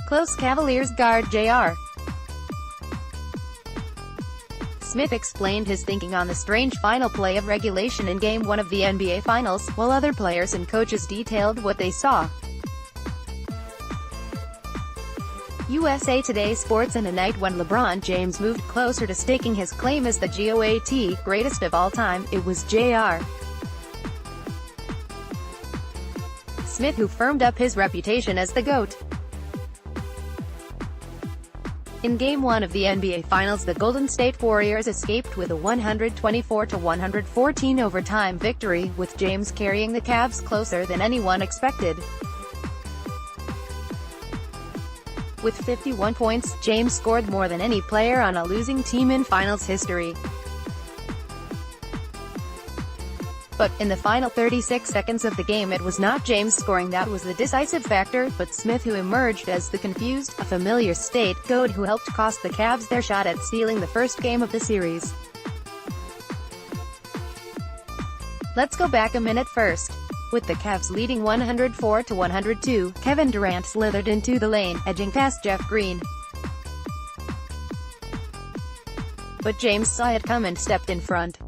close Cavaliers guard J.R. Smith explained his thinking on the strange final play of regulation in Game 1 of the NBA Finals, while other players and coaches detailed what they saw. USA Today Sports on a night when LeBron James moved closer to staking his claim as the G.O.A.T. greatest of all time, it was J.R. Smith who firmed up his reputation as the GOAT. In Game 1 of the NBA Finals, the Golden State Warriors escaped with a 124-114 overtime victory, with James carrying the Cavs closer than anyone expected. With 51 points, James scored more than any player on a losing team in Finals history. But, in the final 36 seconds of the game, it was not James scoring that was the decisive factor, but Smith who emerged as the confused, a familiar state GOAT who helped cost the Cavs their shot at stealing the first game of the series. Let's go back a minute first. With the Cavs leading 104-102, Kevin Durant slithered into the lane, edging past Jeff Green. But James saw it come and stepped in front.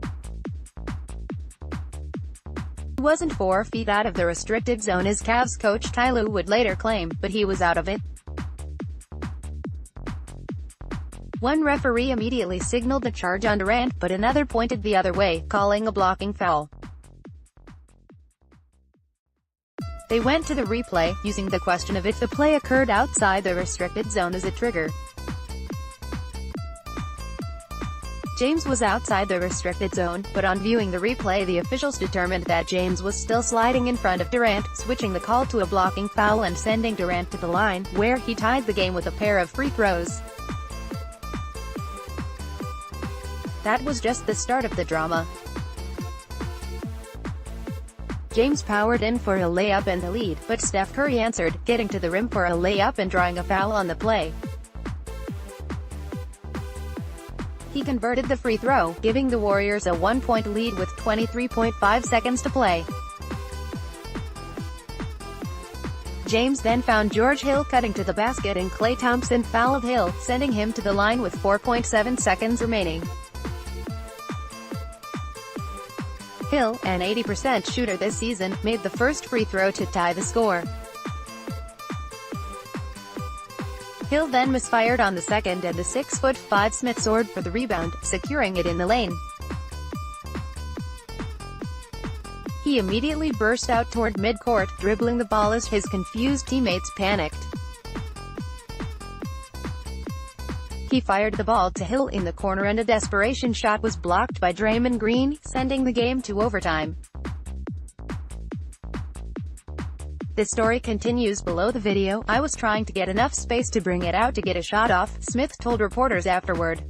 He wasn't 4 feet out of the restricted zone as Cavs coach Ty Lue would later claim, but he was out of it. One referee immediately signaled the charge on Durant, but another pointed the other way, calling a blocking foul. They went to the replay, using the question of if the play occurred outside the restricted zone as a trigger. James was outside the restricted zone, but on viewing the replay the officials determined that James was still sliding in front of Durant, switching the call to a blocking foul and sending Durant to the line, where he tied the game with a pair of free throws. That was just the start of the drama. James powered in for a layup and the lead, but Steph Curry answered, getting to the rim for a layup and drawing a foul on the play. He converted the free throw, giving the Warriors a 1-point lead with 23.5 seconds to play. James then found George Hill cutting to the basket and Klay Thompson fouled Hill, sending him to the line with 4.7 seconds remaining. Hill, an 80% shooter this season, made the first free throw to tie the score. Hill then misfired on the second and the 6'5" Smith soared for the rebound, securing it in the lane. He immediately burst out toward midcourt, dribbling the ball as his confused teammates panicked. He fired the ball to Hill in the corner and a desperation shot was blocked by Draymond Green, sending the game to overtime. The story continues below the video. I was trying to get enough space to bring it out to get a shot off, Smith told reporters afterward.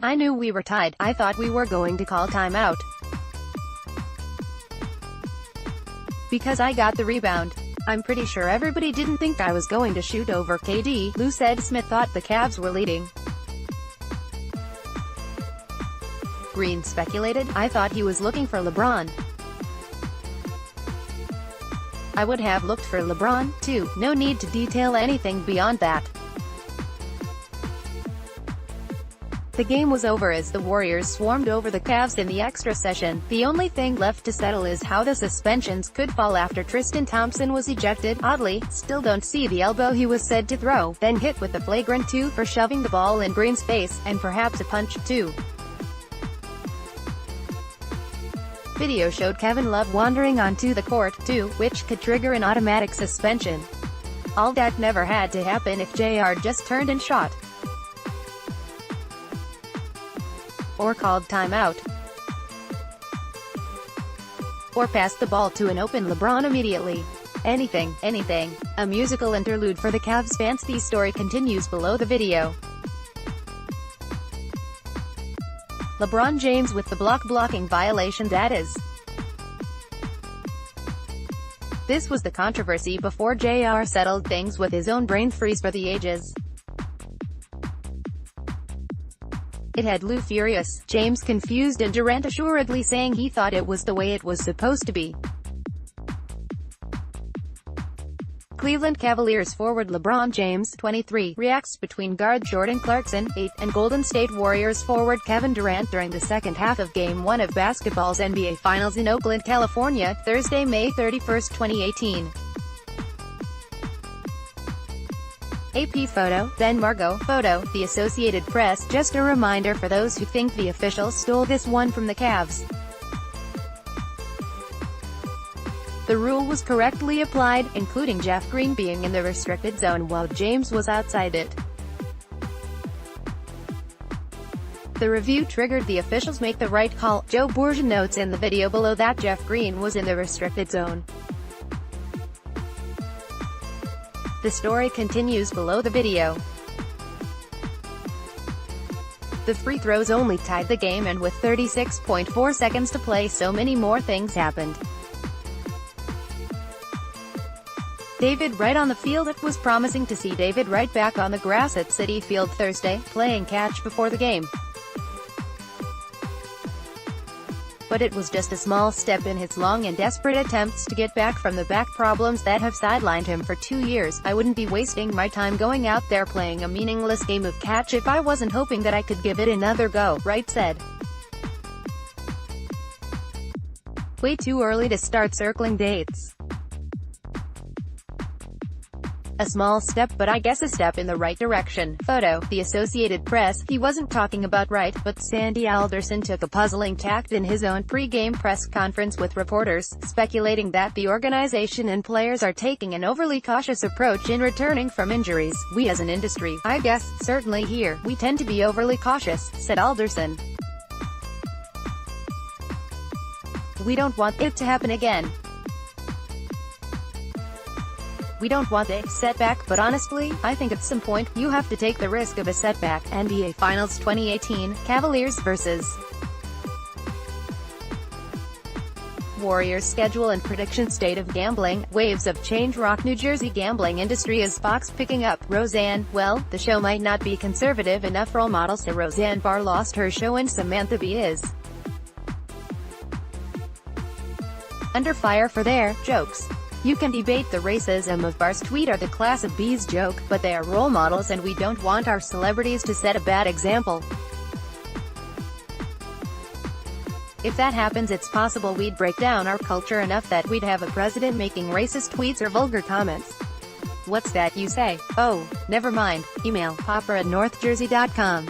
I knew we were tied. I thought we were going to call timeout. Because I got the rebound. I'm pretty sure everybody didn't think I was going to shoot over KD, Lue said. Smith thought the Cavs were leading. Green speculated, I thought he was looking for LeBron. I would have looked for LeBron, too. No need to detail anything beyond that. The game was over as the Warriors swarmed over the Cavs in the extra session. The only thing left to settle is how the suspensions could fall after Tristan Thompson was ejected. Oddly, still don't see the elbow he was said to throw, then hit with the flagrant 2 for shoving the ball in Green's face, and perhaps a punch, too. Video showed Kevin Love wandering onto the court, too, which could trigger an automatic suspension. All that never had to happen if J.R. just turned and shot. Or called timeout. Or passed the ball to an open LeBron immediately. Anything. A musical interlude for the Cavs fans. The story continues below the video. LeBron James with the blocking violation, that is. This was the controversy before J.R. settled things with his own brain freeze for the ages. It had Lue furious, James confused and Durant assuredly saying he thought it was the way it was supposed to be. Cleveland Cavaliers forward LeBron James, 23, reacts between guard Jordan Clarkson, 8, and Golden State Warriors forward Kevin Durant during the second half of Game 1 of basketball's NBA Finals in Oakland, California, Thursday, May 31, 2018. AP photo, then Margot photo, The Associated Press. Just a reminder for those who think the officials stole this one from the Cavs. The rule was correctly applied, including Jeff Green being in the restricted zone while James was outside it. The review triggered the officials make the right call. Joe Bourgeois notes in the video below that Jeff Green was in the restricted zone. The story continues below the video. The free throws only tied the game, and with 36.4 seconds to play, so many more things happened. David Wright on the field. It was promising to see David Wright back on the grass at Citi Field Thursday, playing catch before the game. But it was just a small step in his long and desperate attempts to get back from the back problems that have sidelined him for 2 years. I wouldn't be wasting my time going out there playing a meaningless game of catch if I wasn't hoping that I could give it another go, Wright said. Way too early to start circling dates. A small step, but I guess a step in the right direction. Photo, The Associated Press. He wasn't talking about Wright, but Sandy Alderson took a puzzling tact in his own pre-game press conference with reporters, speculating that the organization and players are taking an overly cautious approach in returning from injuries. We as an industry, I guess, certainly here, we tend to be overly cautious, said Alderson. We don't want it to happen again. We don't want a setback, but honestly, I think at some point, you have to take the risk of a setback. NBA Finals 2018, Cavaliers vs. Warriors schedule and prediction. State of gambling, waves of change rock New Jersey gambling industry. Is Fox picking up? Roseanne, well, the show might not be conservative enough role models, so Roseanne Barr lost her show and Samantha Bee is under fire for their jokes. You can debate the racism of Barr's tweet or the class of B's joke, but they are role models and we don't want our celebrities to set a bad example. If that happens, it's possible we'd break down our culture enough that we'd have a president making racist tweets or vulgar comments. What's that you say? Oh, never mind. Email popper@northjersey.com.